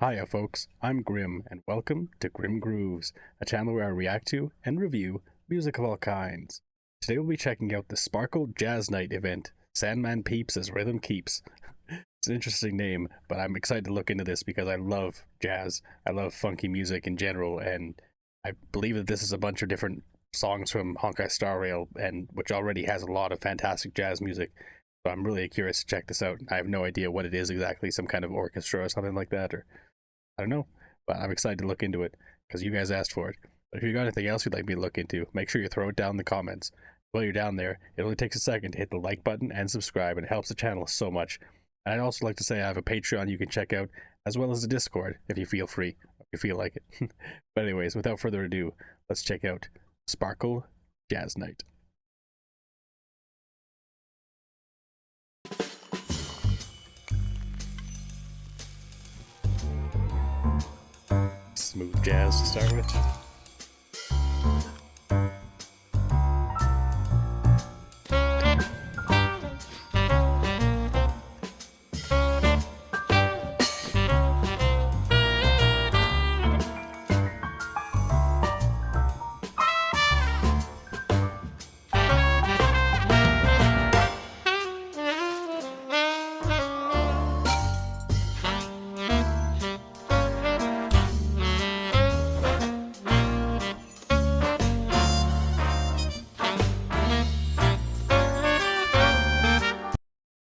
Hiya folks, I'm Grim, and welcome to Grim Grooves, a channel where I react to and review music of all kinds. Today we'll be checking out the S.P.A.R.K.L.E Jazz Night event, Sandman Peeps as Rhythm Keeps. It's an interesting name, but I'm excited to look into this because I love jazz. I love funky music in general, and I believe that this is a bunch of different songs from Honkai Star Rail, and which already has a lot of fantastic jazz music. So I'm really curious to check this out. I have no idea what it is exactly, some kind of orchestra or something like that, or I don't know, but I'm excited to look into it because you guys asked for it. But if you got anything else you'd like me to look into, make sure you throw it down in the comments. While you're down there, it only takes a second to hit the like button and subscribe, and it helps the channel so much. And I'd also like to say I have a Patreon you can check out, as well as a Discord if you feel free, if you feel like it. But anyways, without further ado, let's check out S.P.A.R.K.L.E Jazz Night. Smooth jazz to start with.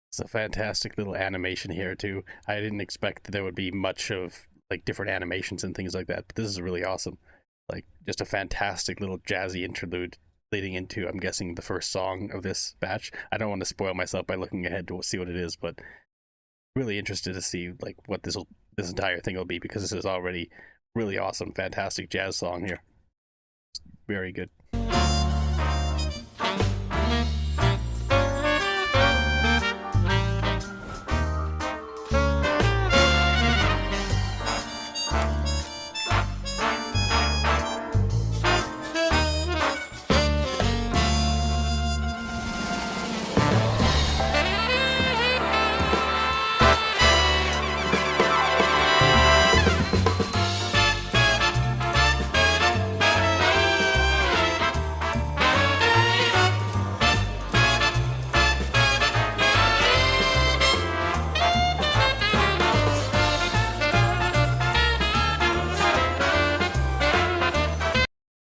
It's a fantastic little animation here too. I didn't expect that there would be much of like different animations and things like that, but this is really awesome. Like just a fantastic little jazzy interlude leading into, I'm guessing, the first song of this batch. I don't want to spoil myself by looking ahead to see what it is, but really interested to see like what this entire thing will be, because this is already really awesome, fantastic jazz song here. Very good.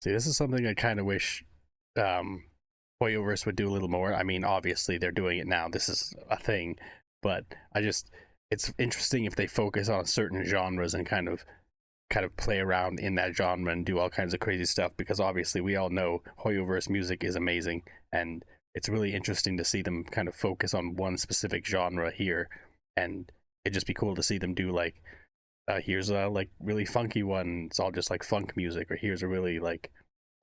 See, this is something I kind of wish Hoyoverse would do a little more. I mean, obviously they're doing it now. This is a thing, but it's interesting if they focus on certain genres and kind of play around in that genre and do all kinds of crazy stuff, because obviously we all know Hoyoverse music is amazing, and it's really interesting to see them kind of focus on one specific genre here, and it'd just be cool to see them do like here's a like really funky one, it's all just like funk music, or here's a really like,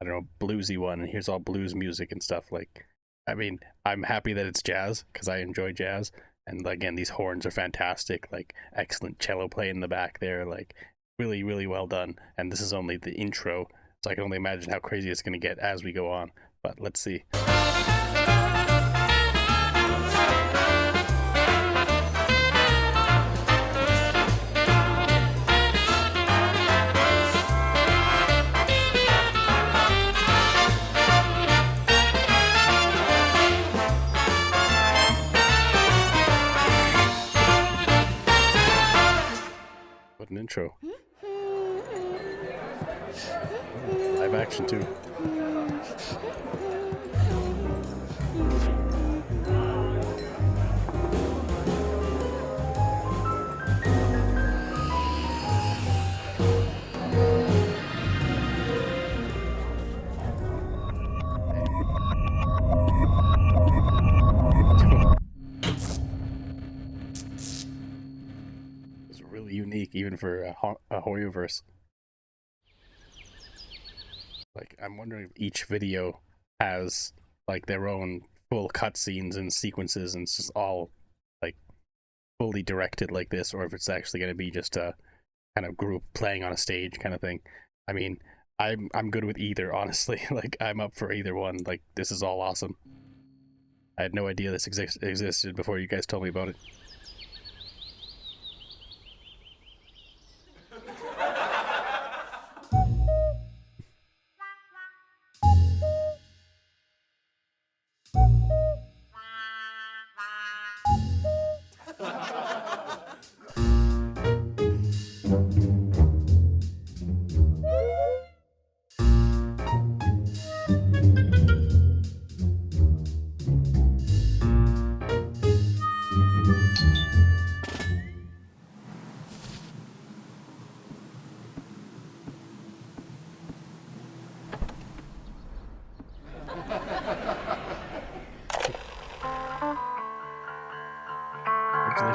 I don't know, bluesy one, and here's all blues music and stuff. Like, I mean, I'm happy that it's jazz because I enjoy jazz, and again, these horns are fantastic, like excellent cello play in the back there, like really, really well done. And this is only the intro, so I can only imagine how crazy it's going to get as we go on, but let's see. What an intro. Live action too. Really unique, even for a Hoyoverse. Like, I'm wondering if each video has like their own full cutscenes and sequences, and it's just all like fully directed like this, or if it's actually going to be just a kind of group playing on a stage kind of thing. I mean, I'm good with either, honestly. Like, I'm up for either one. Like, this is all awesome. I had no idea this existed before you guys told me about it.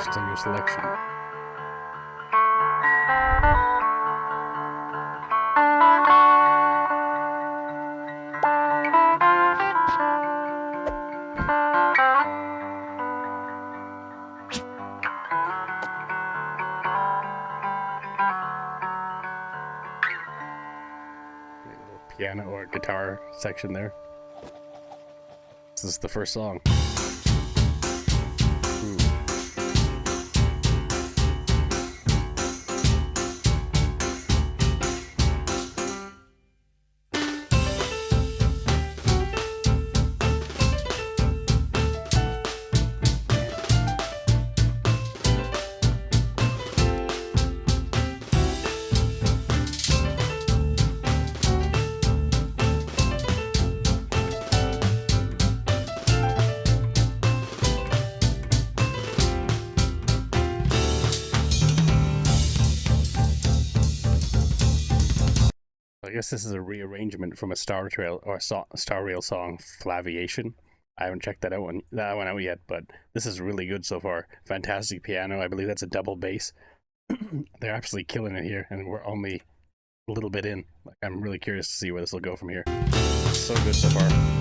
Congratulations on your selection. Piano or guitar section there. This is the first song. I guess this is a rearrangement from a Star Rail song, Flaviation. I haven't checked that one out yet, but this is really good so far. Fantastic piano. I believe that's a double bass. They're absolutely killing it here, and we're only a little bit in. Like, I'm really curious to see where this will go from here. So good so far.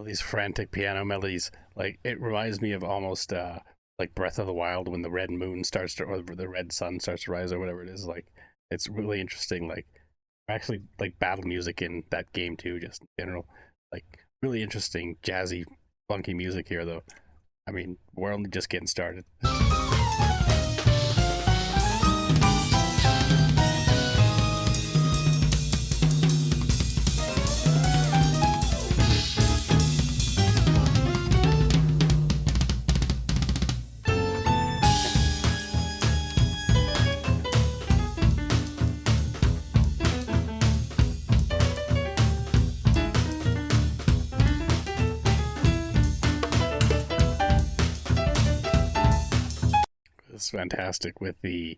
These frantic piano melodies, like, it reminds me of almost like Breath of the Wild when the red moon starts to, or the red sun starts to rise, or whatever it is. Like, it's really interesting. Like, actually, like, battle music in that game too, just in general. Like, really interesting, jazzy, funky music here, though. I mean, we're only just getting started. It's fantastic with the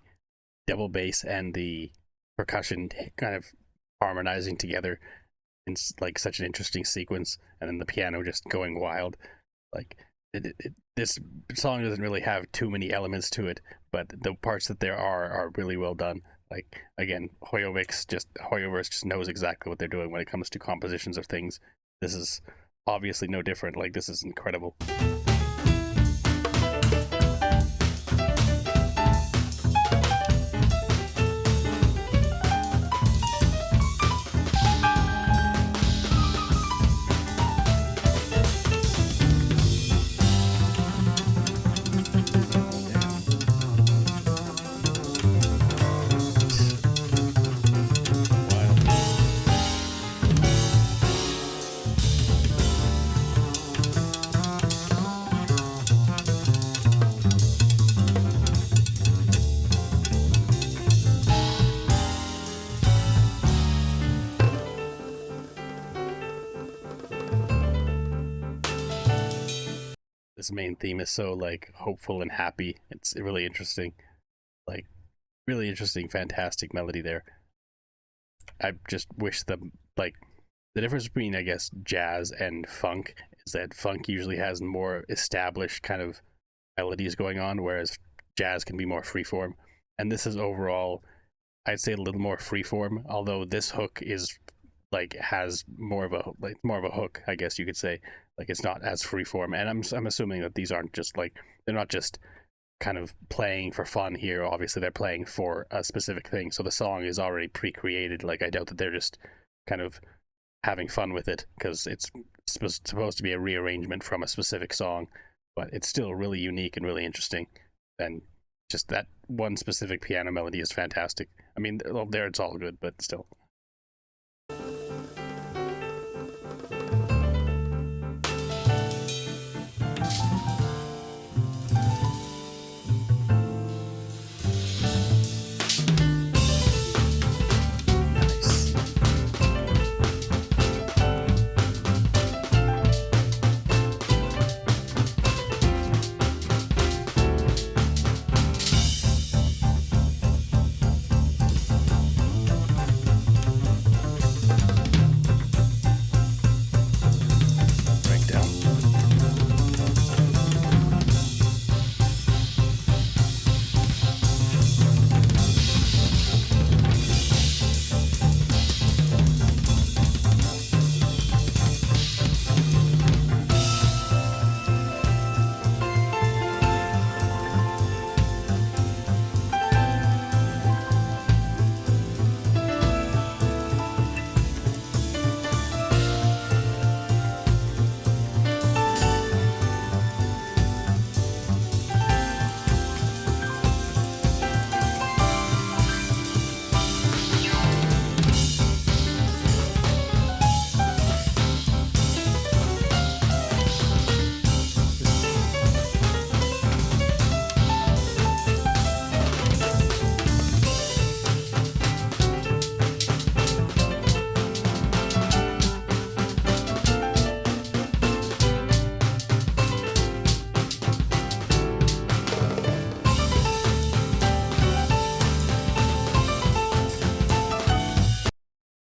double bass and the percussion kind of harmonizing together in like such an interesting sequence, and then the piano just going wild. Like, this song doesn't really have too many elements to it, but the parts that there are really well done. Like, again, Hoyoverse just knows exactly what they're doing when it comes to compositions of things. This is obviously no different. Like, this is incredible. This main theme is so, like, hopeful and happy. It's really interesting. Like, really interesting, fantastic melody there. I just wish the difference between, I guess, jazz and funk is that funk usually has more established kind of melodies going on, whereas jazz can be more freeform. And this is overall, I'd say, a little more freeform, although this hook is, like, has more of a hook, I guess you could say. Like it's not as freeform, and I'm assuming that these aren't just like they're not just kind of playing for fun here. Obviously, they're playing for a specific thing, so the song is already pre-created. Like I doubt that they're just kind of having fun with it because it's supposed to be a rearrangement from a specific song, but it's still really unique and really interesting. And just that one specific piano melody is fantastic. I mean, there it's all good, but still.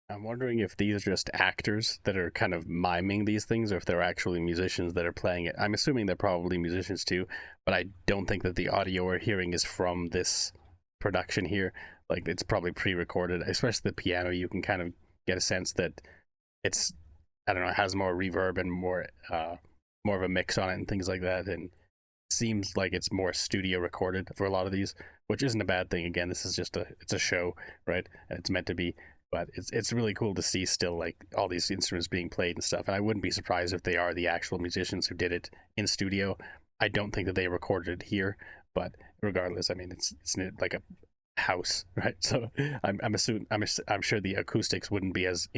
I'm wondering if these are just actors that are kind of miming these things, or if they're actually musicians that are playing it. I'm assuming they're probably musicians too, but I don't think that the audio we're hearing is from this production here. Like it's probably pre-recorded, especially the piano. You can kind of get a sense that it's, I don't know, it has more reverb and more of a mix on it and things like that. And it seems like it's more studio recorded for a lot of these, which isn't a bad thing. Again, this is just it's a show, right? And it's meant to be. But it's really cool to see still like all these instruments being played and stuff. And I wouldn't be surprised if they are the actual musicians who did it in studio. I don't think that they recorded it here, but regardless, I mean it's like a house, right? So I'm sure the acoustics wouldn't be as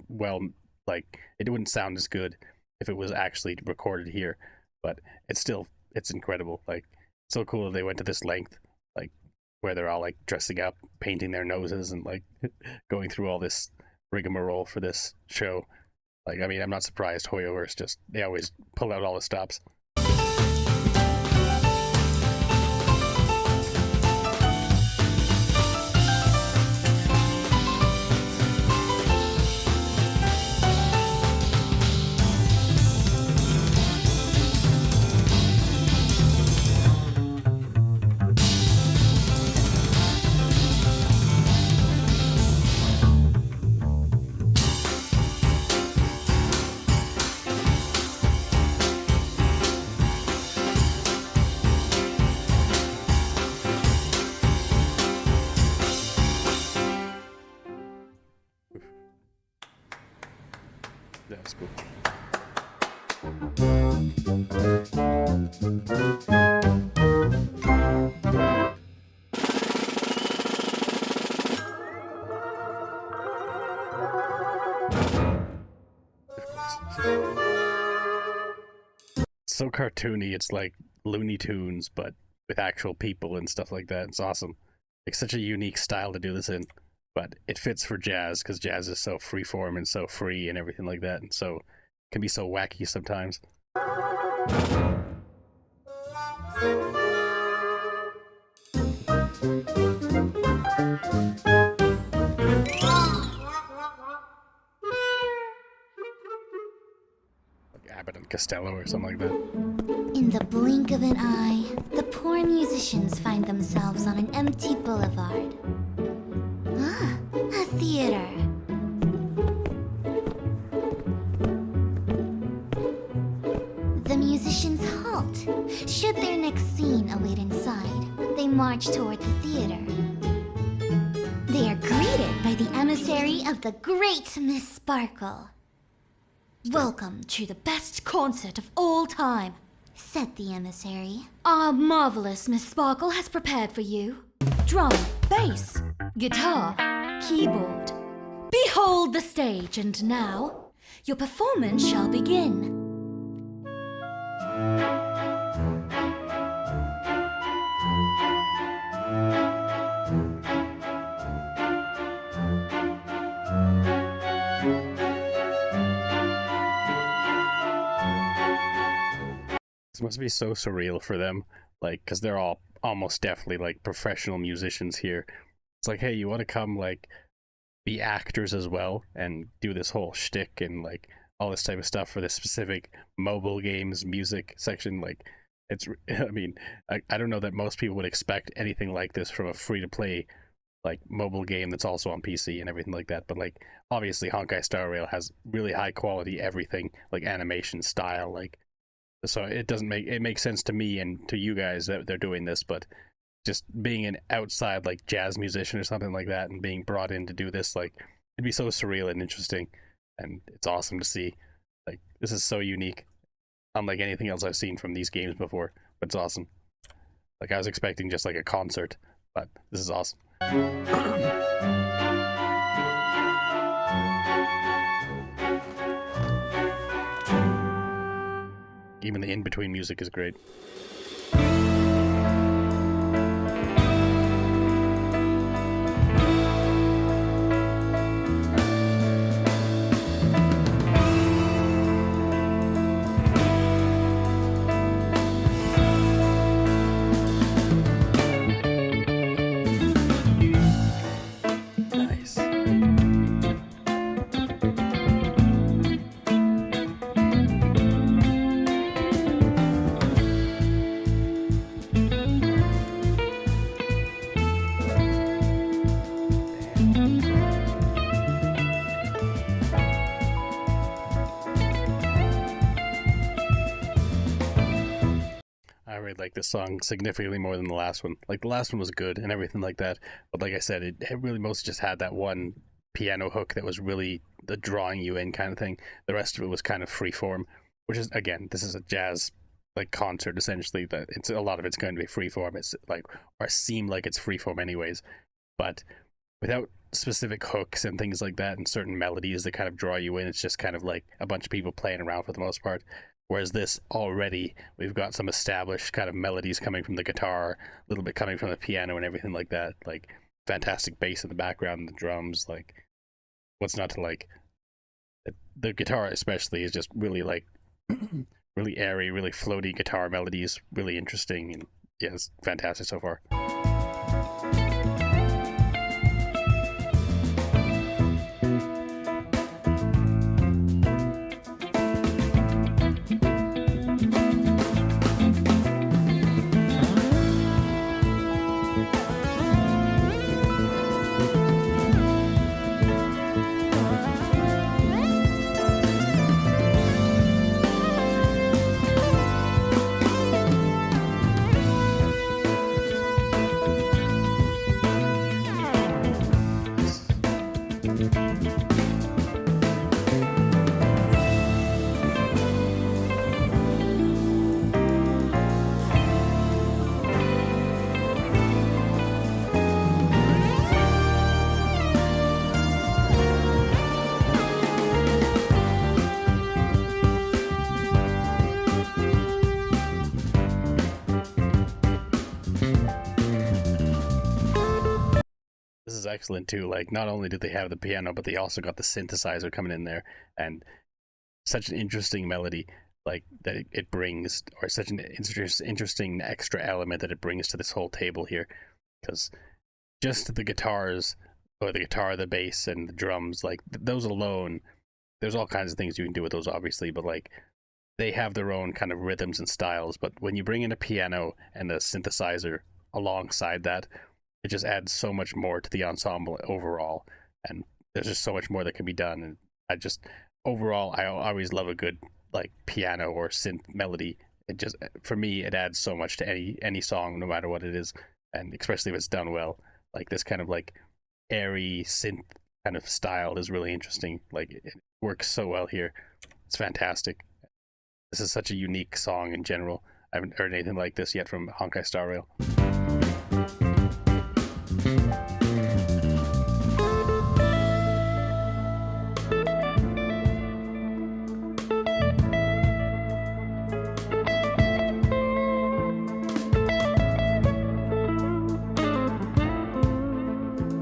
well, like it wouldn't sound as good if it was actually recorded here. But it's incredible. Like so cool that they went to this length, like where they're all like dressing up, painting their noses, and like going through all this rigmarole for this show. Like, I mean, I'm not surprised Hoyoverse they always pull out all the stops. That's cool. It's so cartoony. It's like Looney Tunes, but with actual people and stuff like that. It's awesome. Like such a unique style to do this in. But it fits for jazz because jazz is so freeform and so free and everything like that, and so can be so wacky sometimes. Like Abbott and Costello or something like that. In the blink of an eye, the poor musicians find themselves on an empty boulevard. Ah, a theater. march toward the theater. They are greeted by the emissary of the great Miss Sparkle. "Welcome to the best concert of all time," said the emissary. "Our marvelous Miss Sparkle has prepared for you drum, bass, guitar, keyboard. Behold the stage, and now your performance shall begin." This must be so surreal for them, like, because they're all almost definitely like professional musicians here. It's like, hey, you want to come like be actors as well and do this whole shtick and like all this type of stuff for this specific mobile games music section. Like, it's, I mean, I don't know that most people would expect anything like this from a free to play like mobile game that's also on PC and everything like that. But like, obviously, Honkai Star Rail has really high quality everything, like animation style, like. So it makes sense to me and to you guys that they're doing this, but just being an outside like jazz musician or something like that and being brought in to do this, like, it'd be so surreal and interesting, and it's awesome to see. Like, this is so unique, unlike anything else I've seen from these games before, but it's awesome. Like, I was expecting just like a concert, but this is awesome. Even the in-between music is great. Nice. I really like this song significantly more than the last one. Like, the last one was good and everything like that, but like I said, it really mostly just had that one piano hook that was really the drawing you in kind of thing. The rest of it was kind of freeform, which is, again, this is a jazz like concert essentially. That it's a lot of it's going to be freeform. It's like, or seem like it's freeform anyways, but without specific hooks and things like that and certain melodies that kind of draw you in. It's just kind of like a bunch of people playing around for the most part. Whereas this, already we've got some established kind of melodies coming from the guitar, a little bit coming from the piano and everything like that. Like, fantastic bass in the background and the drums. Like, what's not to like? The guitar especially is just really like really airy, really floaty guitar melodies, really interesting, and yeah, it's fantastic so far. This is excellent too. Like, not only did they have the piano, but they also got the synthesizer coming in there, and such an interesting melody, like, that it brings, or such an interesting extra element that it brings to this whole table here. Because just the guitars, or the guitar, the bass, and the drums, like, those alone, there's all kinds of things you can do with those, obviously, but like, they have their own kind of rhythms and styles. But when you bring in a piano and a synthesizer alongside that, it just adds so much more to the ensemble overall, and there's just so much more that can be done. And I just, overall, I always love a good like piano or synth melody. It just, for me, it adds so much to any song, no matter what it is. and especially if it's done well. Like this kind of like airy synth kind of style is really interesting. Like it works so well here. It's fantastic. This is such a unique song in general. I haven't heard anything like this yet from Honkai Star Rail.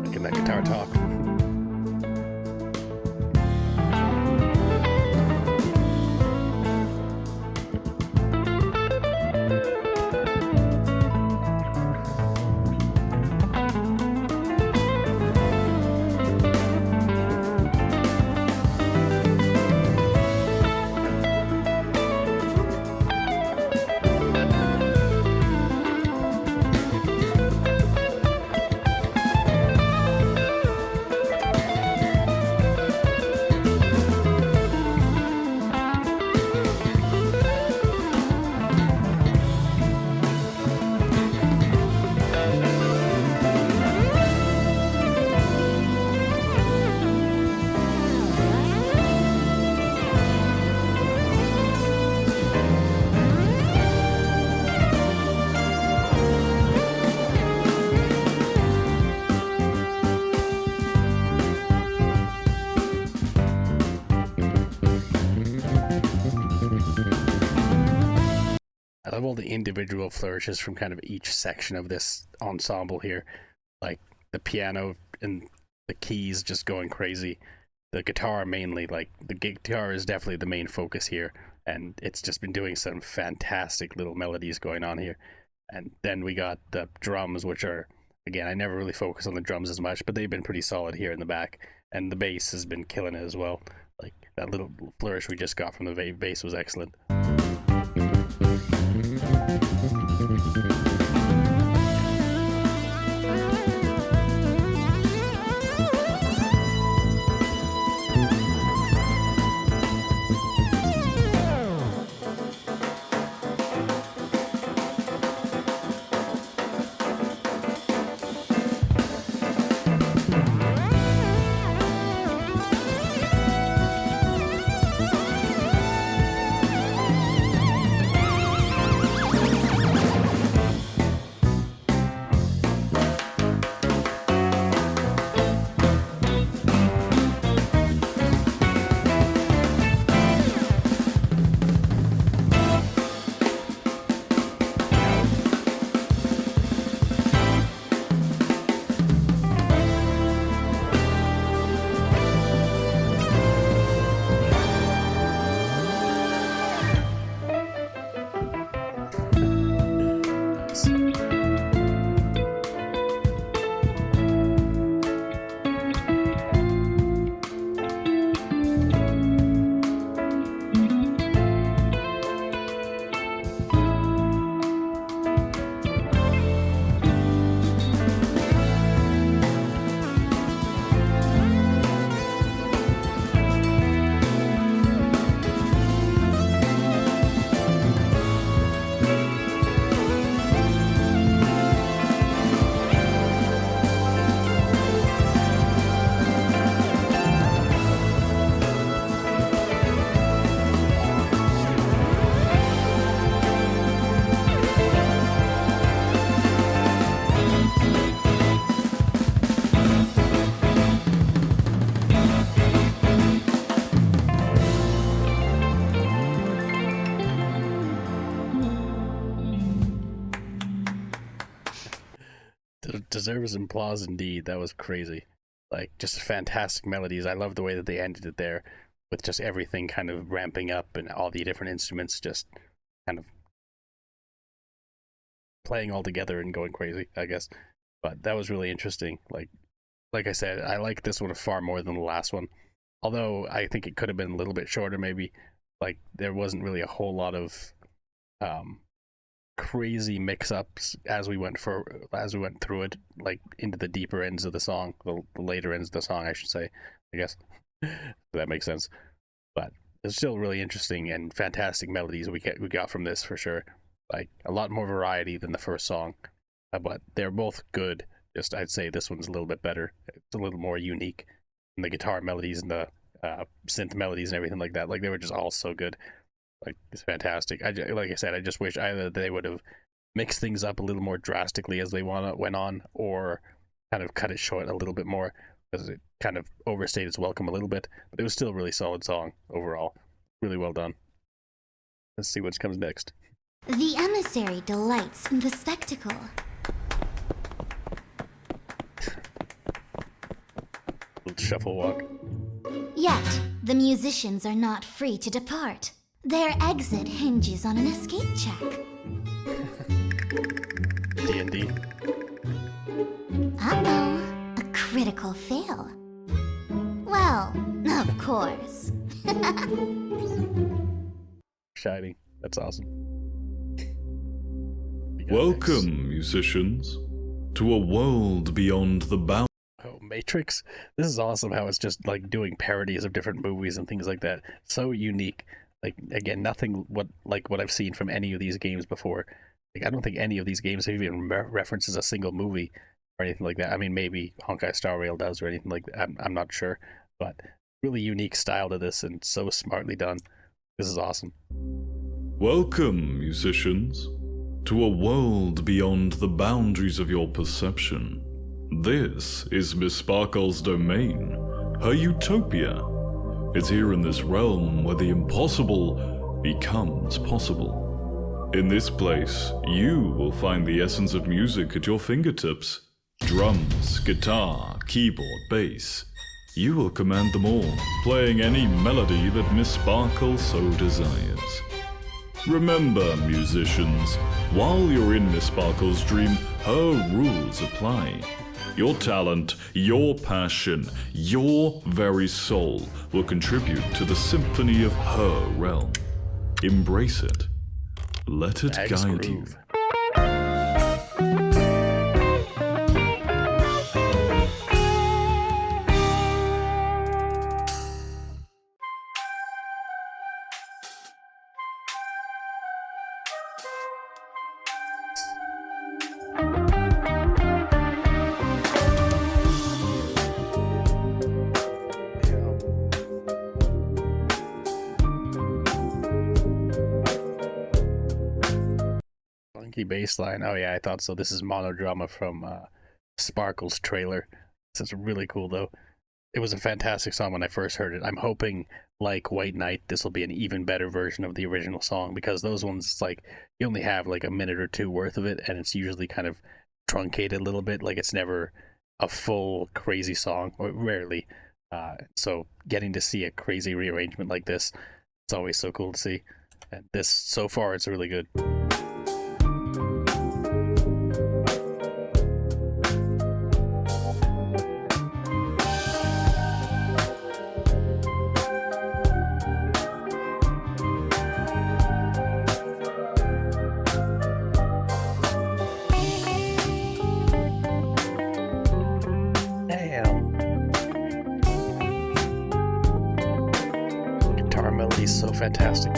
Making that guitar talk. I love all the individual flourishes from kind of each section of this ensemble here. Like the piano and the keys just going crazy. The guitar mainly, like the guitar is definitely the main focus here. And it's just been doing some fantastic little melodies going on here. And then we got the drums, which are, again, I never really focus on the drums as much, but they've been pretty solid here in the back. And the bass has been killing it as well. Like that little flourish we just got from the bass was excellent. Deserves some applause indeed. That was crazy. Like, just fantastic melodies. I love the way that they ended it there with just everything kind of ramping up and all the different instruments just kind of playing all together and going crazy, I guess. But that was really interesting. Like I said, I like this one far more than the last one. Although I think it could have been a little bit shorter maybe. Like there wasn't really a whole lot of crazy mix-ups as we went through it, like into the deeper ends of the song, the later ends of the song, I should say, I guess. That makes sense. But it's still really interesting and fantastic melodies we got from this for sure. Like a lot more variety than the first song. but they're both good. Just I'd say this one's a little bit better. It's a little more unique. And the guitar melodies and the synth melodies and everything like that, like they were just all so good. Like it's fantastic. Like I said, I just wish either they would have mixed things up a little more drastically as they went on, or kind of cut it short a little bit more, because it kind of overstayed its welcome a little bit. But it was still a really solid song overall. Really well done. Let's see what comes next. The emissary delights in the spectacle. Little shuffle walk. Yet, the musicians are not free to depart. Their exit hinges on an escape check. D&D. Uh-oh, a critical fail. Well, of course. Shining. That's awesome. Welcome, musicians, to a world beyond the bounds. Oh, Matrix? This is awesome how it's just like doing parodies of different movies and things like that. So unique. Like, again, nothing what I've seen from any of these games before. Like, I don't think any of these games have even references a single movie or anything like that. I mean, maybe Honkai Star Rail does or anything like that. I'm not sure. But really unique style to this and so smartly done. This is awesome. Welcome, musicians, to a world beyond the boundaries of your perception. This is Miss Sparkle's domain, her utopia. It's here in this realm where the impossible becomes possible. In this place, you will find the essence of music at your fingertips. Drums, guitar, keyboard, bass. You will command them all, playing any melody that Miss Sparkle so desires. Remember, musicians, while you're in Miss Sparkle's dream, her rules apply. Your talent, your passion, your very soul will contribute to the symphony of her realm. Embrace it. Let it guide you. Bass line. Oh yeah, I thought so. This is Monodrama from S.P.A.R.K.L.'s trailer. This is really cool though. It was a fantastic song when I first heard it. I'm hoping, like White Knight, this will be an even better version of the original song, because those ones, it's like you only have like a minute or two worth of it, and it's usually kind of truncated a little bit. Like it's never a full crazy song, or rarely. So getting to see a crazy rearrangement like this, it's always so cool to see. And this, so far, it's really good. He's so fantastic.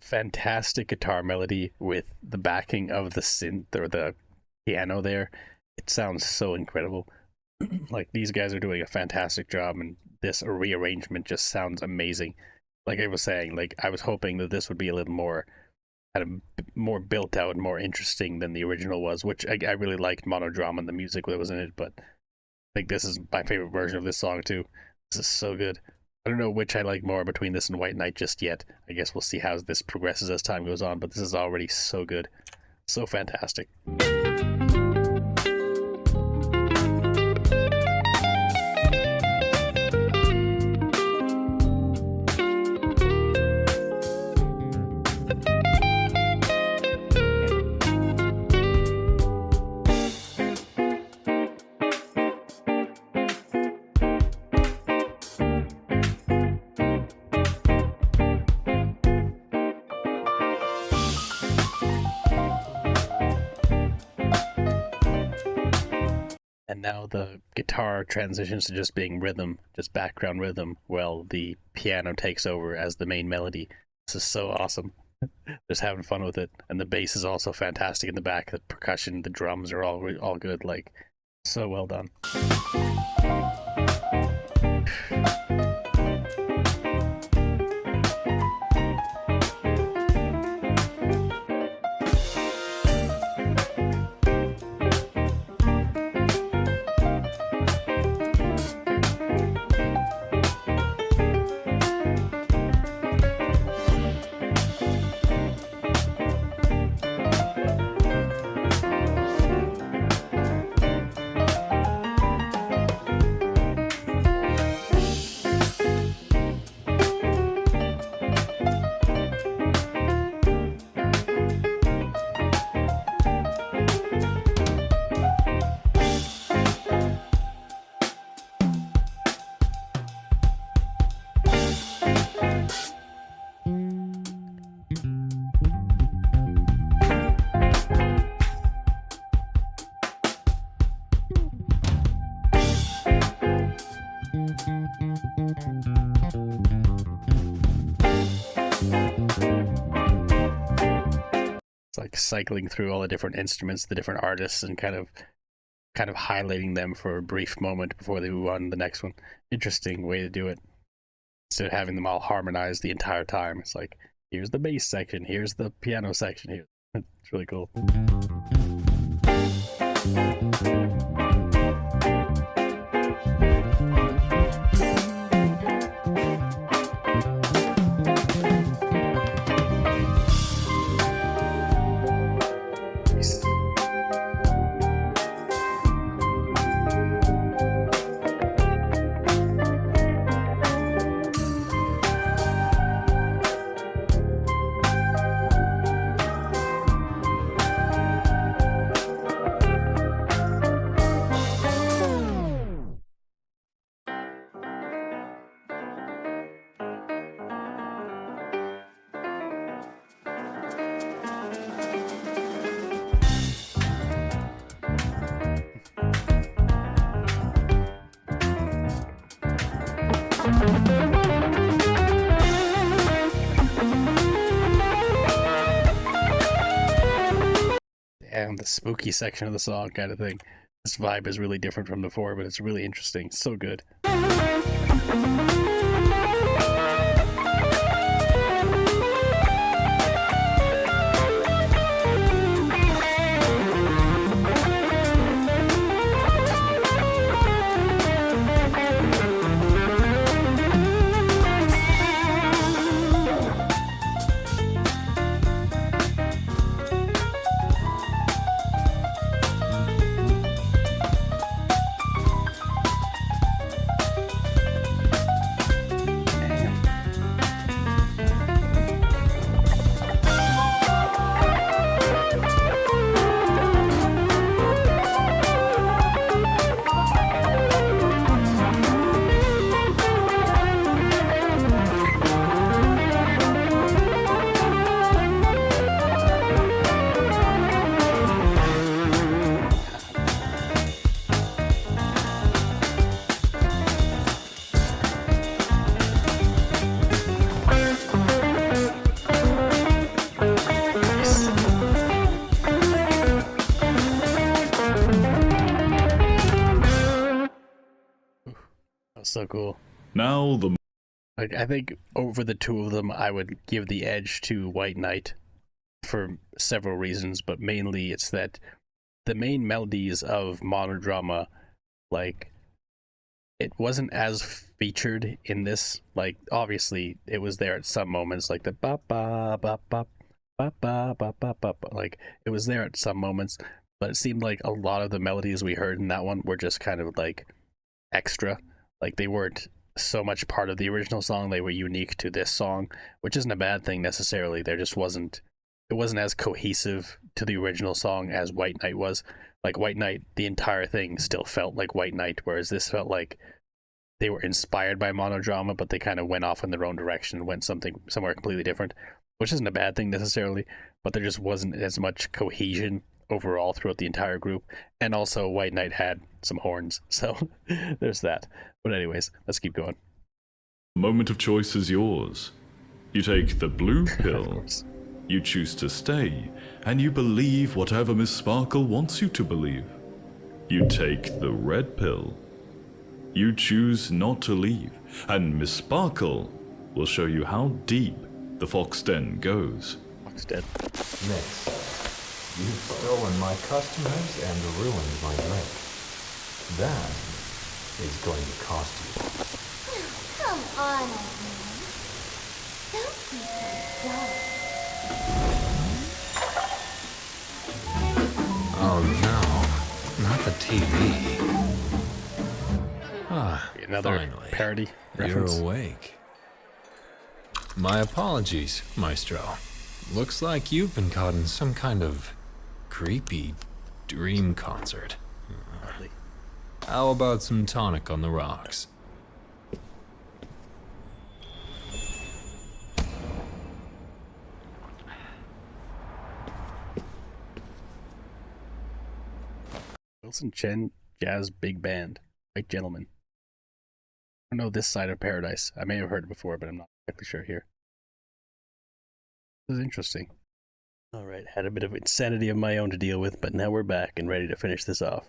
Fantastic guitar melody with the backing of the synth or the piano there. It sounds so incredible. Like, these guys are doing a fantastic job, and this rearrangement just sounds amazing. Like I was saying, like I was hoping that this would be a little more kind of more built out and more interesting than the original was, which I really liked Monodrama and the music that was in it, but I think this is my favorite version of this song too. This is so good. I don't know which I like more between this and White Knight just yet. I guess we'll see how this progresses as time goes on, but this is already so good. So fantastic. And now the guitar transitions to just being rhythm, just background rhythm, while the piano takes over as the main melody. This is so awesome. Just having fun with it. And the bass is also fantastic in the back. The percussion, the drums are all good. Like, so well done. Like cycling through all the different instruments, the different artists, and kind of highlighting them for a brief moment before they move on to the next one. Interesting way to do it. Instead of having them all harmonize the entire time, it's like, here's the bass section, here's the piano section here. It's really cool. And the spooky section of the song kind of thing. This vibe is really different from before, but it's really interesting. So good. So cool. Now the Like, I think over the two of them, I would give the edge to White Knight for several reasons, but mainly it's that the main melodies of Monodrama, like, it wasn't as featured in this. Like, obviously, it was there at some moments, like the ba ba ba ba ba ba ba ba ba. Like, it was there at some moments, but it seemed like a lot of the melodies we heard in that one were just kind of like extra. Like they weren't so much part of the original song, they were unique to this song, which isn't a bad thing necessarily. There just wasn't, it wasn't as cohesive to the original song as White Knight was. Like White Knight, the entire thing still felt like White Knight, whereas this felt like they were inspired by Monodrama, but they kind of went off in their own direction and went somewhere completely different, which isn't a bad thing necessarily, but there just wasn't as much cohesion overall throughout the entire group. And also White Knight had some horns, so there's that. But anyways, let's keep going. The moment of choice is yours. You take the blue pill, you choose to stay, and you believe whatever Miss Sparkle wants you to believe. You take the red pill. You choose not to leave, and Miss Sparkle will show you how deep the Fox Den goes. Fox Den. Miss, you've stolen my customers and ruined my drink. That is going to cost you. Come on, everyone. Don't be so dull. Oh no, not the TV. Ah, Another finally. parody reference. You're awake. My apologies, Maestro. Looks like you've been caught in some kind of creepy dream concert. How about some tonic on the rocks? Wilson Chen Jazz Big Band. White Gentleman. I don't know this side of Paradise. I may have heard it before, but I'm not exactly sure here. This is interesting. Alright, had a bit of insanity of my own to deal with, but now we're back and ready to finish this off.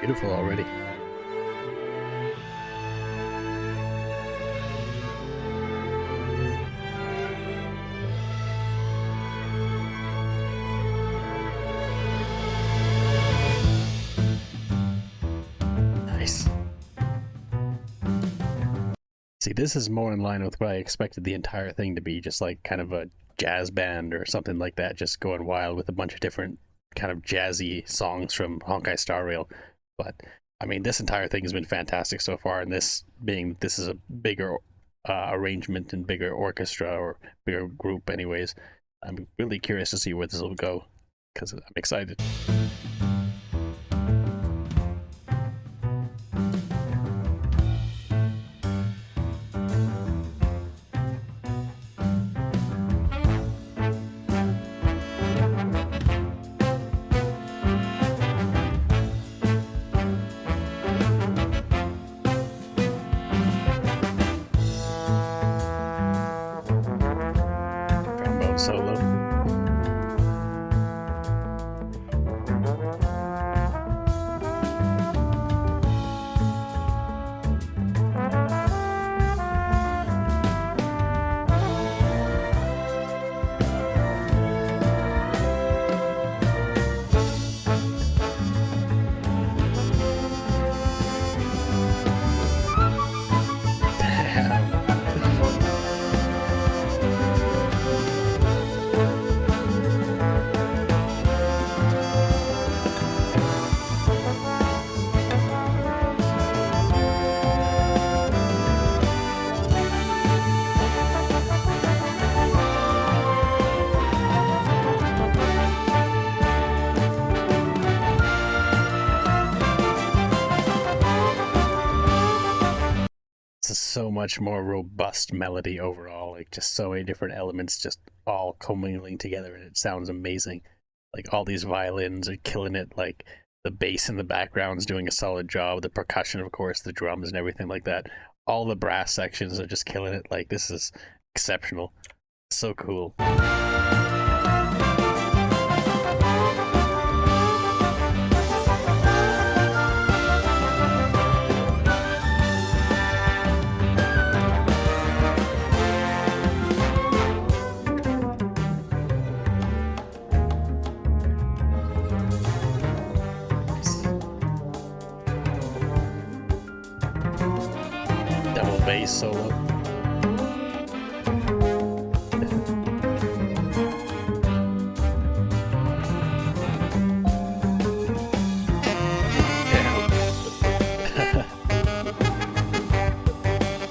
Beautiful already. Nice. See, this is more in line with what I expected the entire thing to be, just like kind of a jazz band or something like that, just going wild with a bunch of different kind of jazzy songs from Honkai Star Rail. But I mean, this entire thing has been fantastic so far, and this is a bigger arrangement and bigger orchestra or bigger group anyways. I'm really curious to see where this will go because I'm excited. Trombone solo. It's a so much more robust melody overall, like just so many different elements just all commingling together, and it sounds amazing. Like all these violins are killing it, like the bass in the background's doing a solid job, the percussion, of course, the drums and everything like that. All the brass sections are just killing it. Like this is exceptional. So cool. bass solo.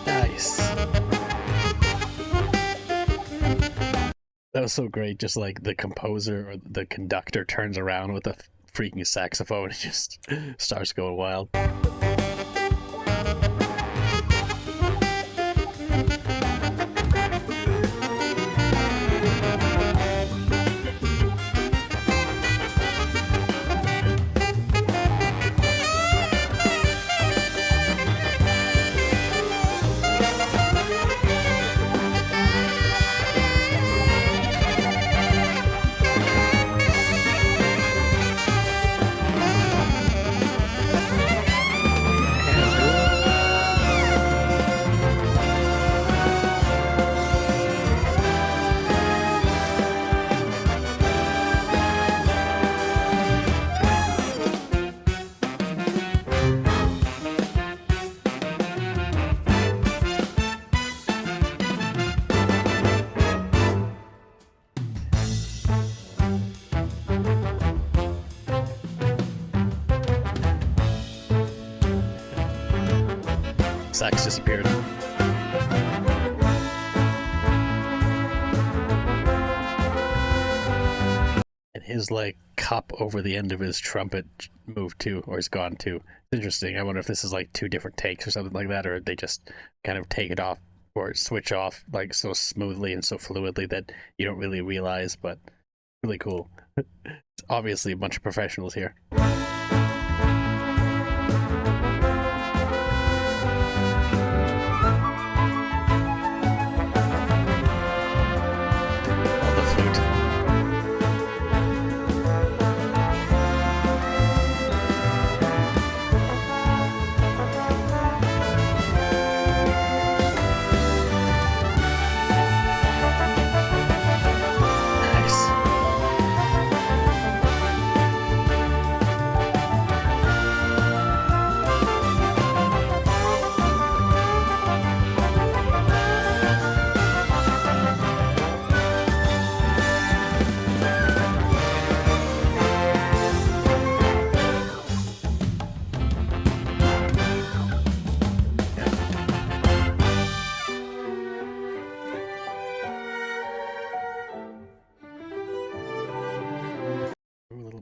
Nice. That was so great. Just like the composer or the conductor turns around with a freaking saxophone and just starts going wild. Sax disappeared. And his like cup over the end of his trumpet moved too, or is gone too. It's interesting. I wonder if this is like two different takes or something like that, or they just kind of take it off or switch off like so smoothly and so fluidly that you don't really realize, but really cool. It's obviously a bunch of professionals here.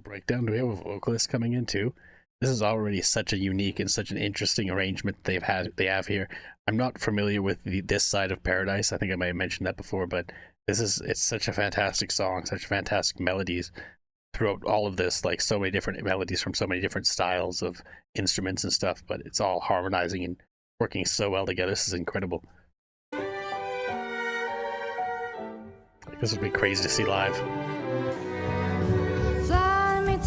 Breakdown. Do we have a vocalist coming in too? This is already such a unique and such an interesting arrangement they have here. I'm not familiar with this side of Paradise. I think I might have mentioned that before, but it's such a fantastic song, such fantastic melodies throughout all of this, like so many different melodies from so many different styles of instruments and stuff, but it's all harmonizing and working so well together. This is incredible. Like, this would be crazy to see live.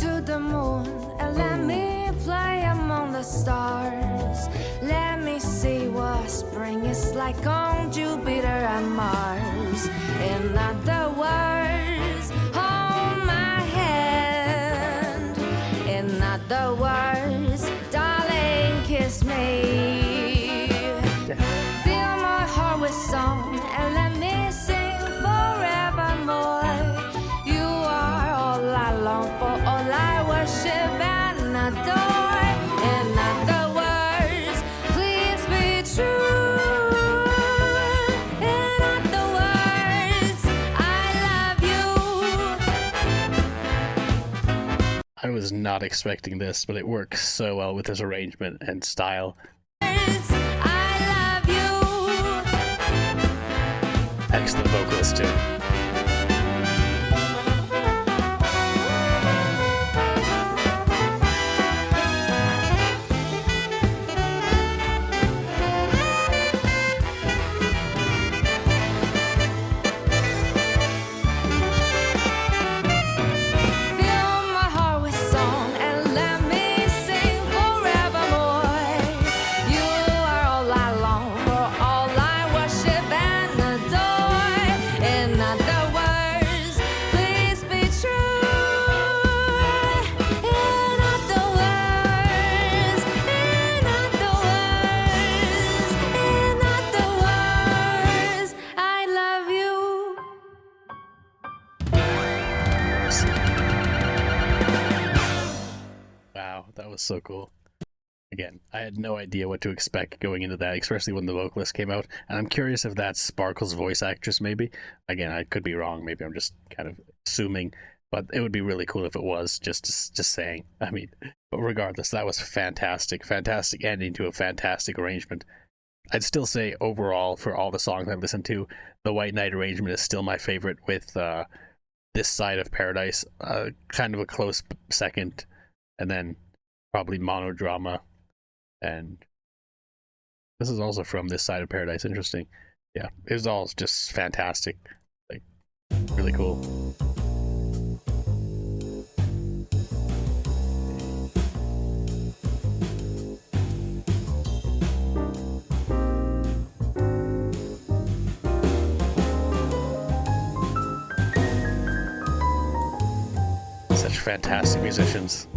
To the moon and let me play among the stars. Let me see what spring is like on Jupiter and Mars. In other words, hold my hand. In other words, darling, kiss me. Fill my heart with song and let me sing forevermore. You are all I long for. Worship and adore. In other words, please be true. In other words, I love you. I was not expecting this, but it works so well with this arrangement and style. I love you. Excellent vocalist too. In so cool. Again, I had no idea what to expect going into that, especially when the vocalist came out. And I'm curious if that's Sparkle's voice actress, maybe. Again, I could be wrong. Maybe I'm just kind of assuming. But it would be really cool if it was, just saying. I mean, but regardless, that was fantastic. Fantastic ending to a fantastic arrangement. I'd still say overall, for all the songs I've listened to, the White Knight arrangement is still my favorite, with This Side of Paradise kind of a close second. And then probably Monodrama. And this is also from This Side of Paradise. Interesting. Yeah, it was all just fantastic. Like, really cool. Such fantastic musicians.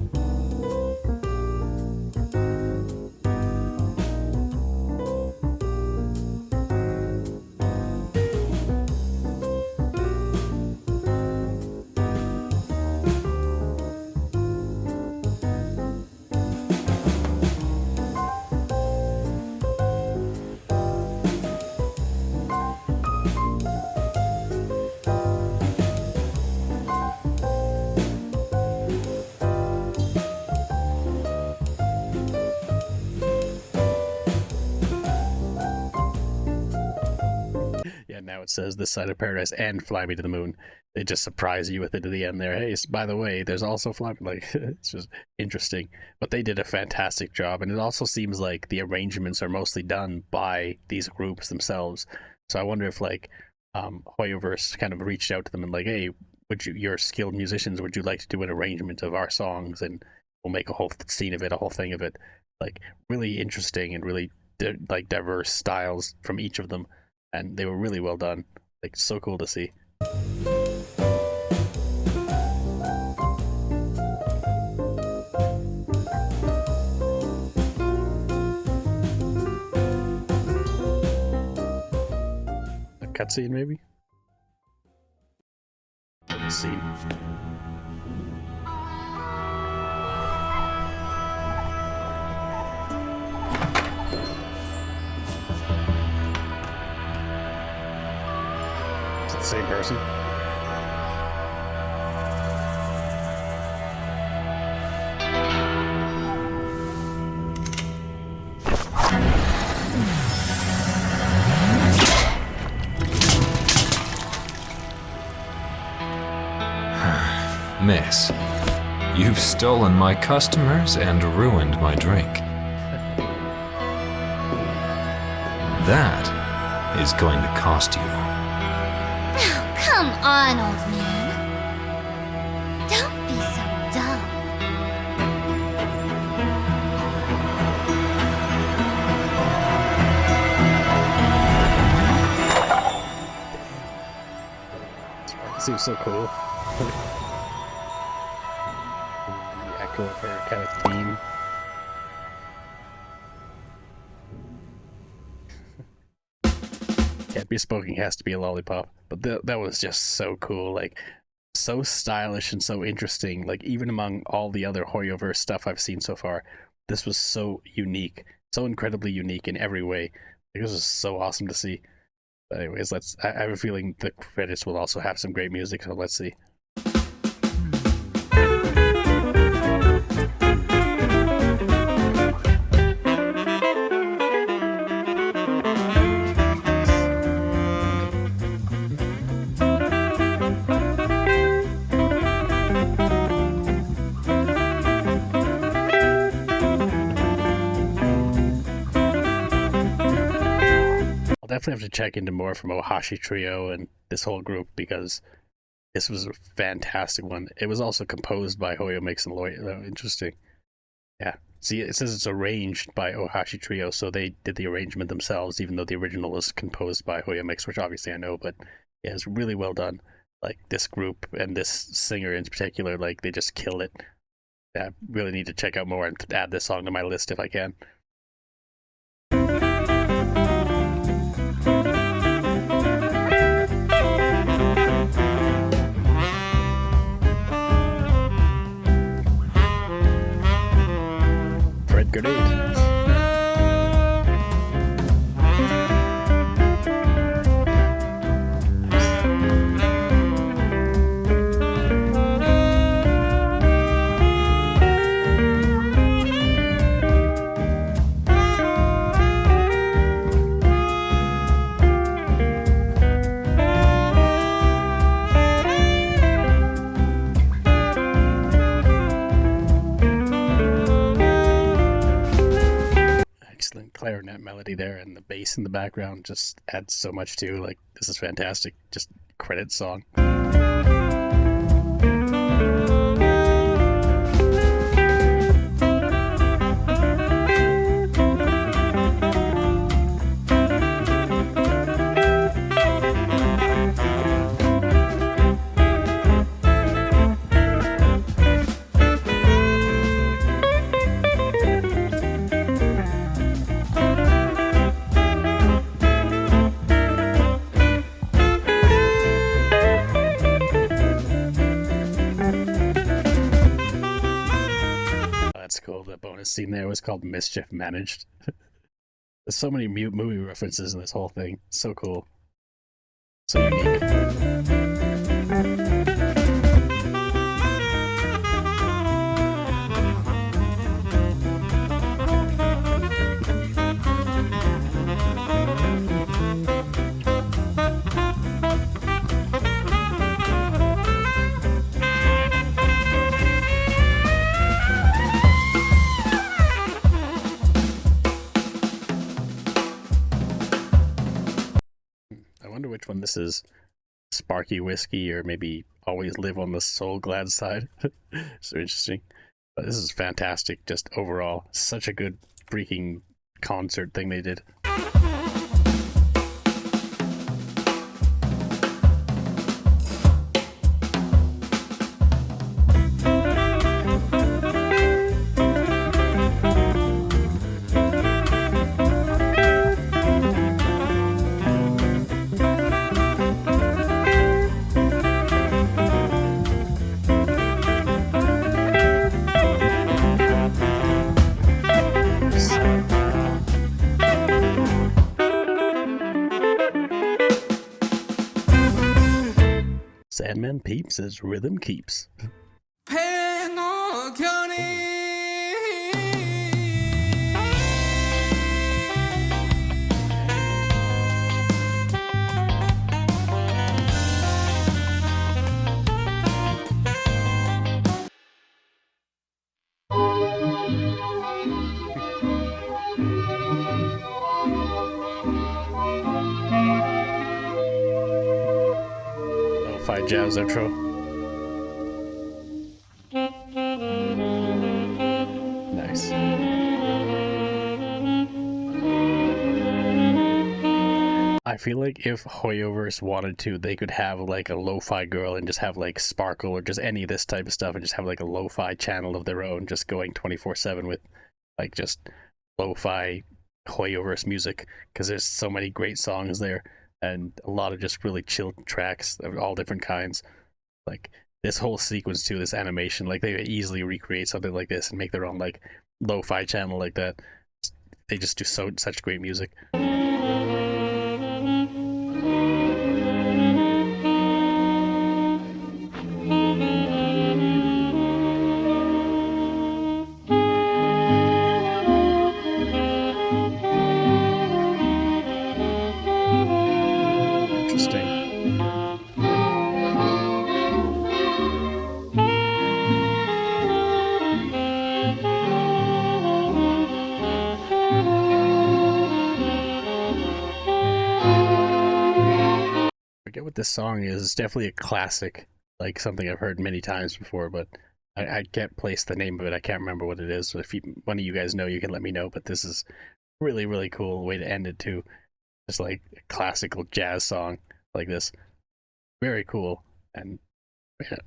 Now it says This Side of Paradise and Fly Me to the Moon. They just surprise you with it at the end there. Hey, by the way, there's also Fly Me. Like, it's just interesting. But they did a fantastic job, and it also seems like the arrangements are mostly done by these groups themselves. So I wonder if, like, Hoyoverse kind of reached out to them and like, hey, you're skilled musicians, would you like to do an arrangement of our songs, and we'll make a whole scene of it, a whole thing of it. Like, really interesting and really diverse styles from each of them. And they were really well done. Like, so cool to see. A cutscene, maybe? Let's see. Same person. Miss, you've stolen my customers and ruined my drink. That is going to cost you. Come on, old man. Don't be so dumb. It seems so cool. The echo of her kind of theme. Can't be smoking, has to be a lollipop. But that was just so cool, like, so stylish and so interesting. Like, even among all the other Hoyoverse stuff I've seen so far, this was so unique, so incredibly unique in every way. Like, this was so awesome to see. But anyways, I have a feeling the credits will also have some great music, so let's see. Definitely have to check into more from Ohashi Trio and this whole group, because this was a fantastic one. It was also composed by Hoyo Mix and Lloyd. Interesting. Yeah. See, it says it's arranged by Ohashi Trio, so they did the arrangement themselves, even though the original was composed by Hoyo Mix, which obviously I know, but yeah, it's really well done. Like, this group and this singer in particular, like, they just killed it. I really need to check out more and add this song to my list if I can. clarinet melody there, and the bass in the background just adds so much too. Like, this is fantastic. Just credit song. That's cool. The bonus scene there was called Mischief Managed. There's so many movie references in this whole thing. So cool. So unique. I wonder which one this is. Sparky Whiskey or maybe Always Live on the Soul Glad side. So interesting. But this is fantastic, just overall. Such a good freaking concert thing they did. Sandman peeps as rhythm keeps. Lo-fi jazz intro. Nice. I feel like if Hoyoverse wanted to, they could have like a lo-fi girl and just have like Sparkle or just any of this type of stuff and just have like a lo-fi channel of their own, just going 24/7 with like just lo-fi Hoyoverse music, because there's so many great songs there and a lot of just really chill tracks of all different kinds. Like this whole sequence too, this animation, like they could easily recreate something like this and make their own like lo-fi channel like that. They just do such great music. Forget what this song is. It's definitely a classic, like something I've heard many times before, but I can't place the name of it. I can't remember what it is. So if one of you guys know, you can let me know. But this is really, really cool way to end it too. Just like a classical jazz song like this. Very cool. And I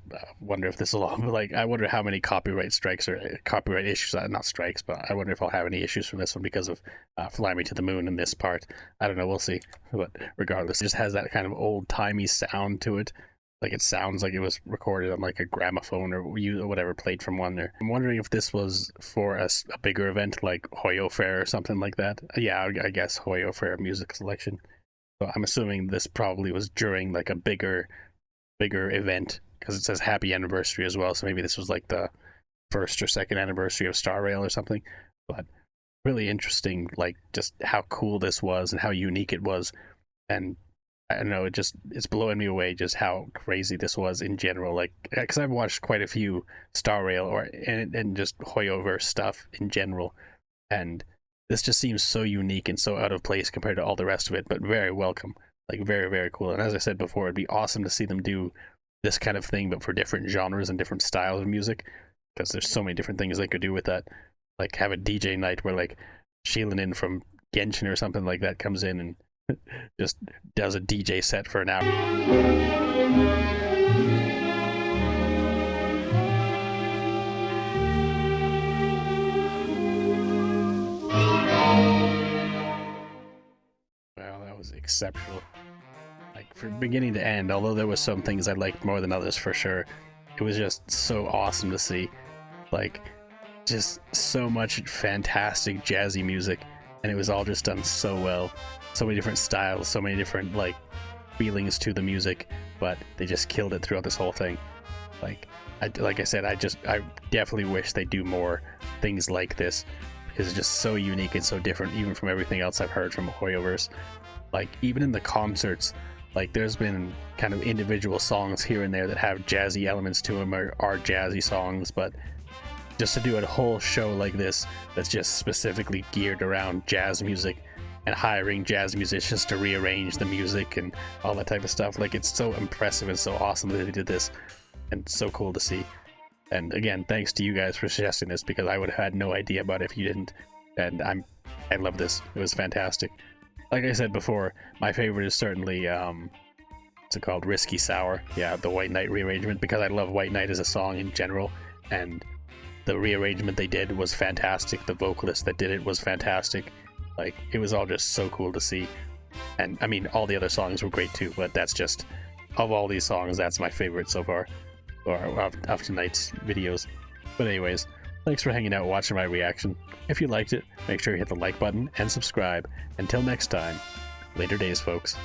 wonder if this will all, like, I wonder how many copyright strikes or copyright issues, not strikes, but I wonder if I'll have any issues from this one because of Fly Me to the Moon and this part. I don't know, we'll see. But regardless, it just has that kind of old-timey sound to it. Like, it sounds like it was recorded on like a gramophone or whatever, played from one there. I'm wondering if this was for a bigger event like Hoyoverse or something like that. Yeah, I guess Hoyoverse music selection. So I'm assuming this probably was during like a bigger event, because it says happy anniversary as well, so maybe this was like the first or second anniversary of S.P.A.R.K.L.E or something. But really interesting, like just how cool this was and how unique it was. And I don't know, it's blowing me away just how crazy this was in general, like, because I've watched quite a few S.P.A.R.K.L.E and just Hoyoverse stuff in general, and this just seems so unique and so out of place compared to all the rest of it, but very welcome. Like, very, very cool. And as I said before, it'd be awesome to see them do this kind of thing, but for different genres and different styles of music, because there's so many different things they could do with that. Like, have a DJ night where, like, Sheilin from Genshin or something like that comes in and just does a DJ set for an hour. Wow, that was exceptional. Like, from beginning to end, although there was some things I liked more than others for sure, it was just so awesome to see. Like, just so much fantastic jazzy music, and it was all just done so well. So many different styles, so many different, like, feelings to the music, but they just killed it throughout this whole thing. Like I definitely wish they do more things like this, because it's just so unique and so different, even from everything else I've heard from Hoyoverse. Like, even in the concerts, like, there's been kind of individual songs here and there that have jazzy elements to them, or are jazzy songs, but just to do a whole show like this that's just specifically geared around jazz music and hiring jazz musicians to rearrange the music and all that type of stuff, like, it's so impressive and so awesome that they did this, and so cool to see. And again, thanks to you guys for suggesting this, because I would have had no idea about it if you didn't, and I love this. It was fantastic. Like I said before, my favorite is certainly what's it called, Risky Sour. Yeah, the White Knight rearrangement, because I love White Knight as a song in general, and the rearrangement they did was fantastic. The vocalist that did it was fantastic. Like, it was all just so cool to see. And I mean, all the other songs were great too, but that's just, of all these songs, that's my favorite so far, or of tonight's videos. But anyways, thanks for hanging out and watching my reaction. If you liked it, make sure you hit the like button and subscribe. Until next time, later days, folks.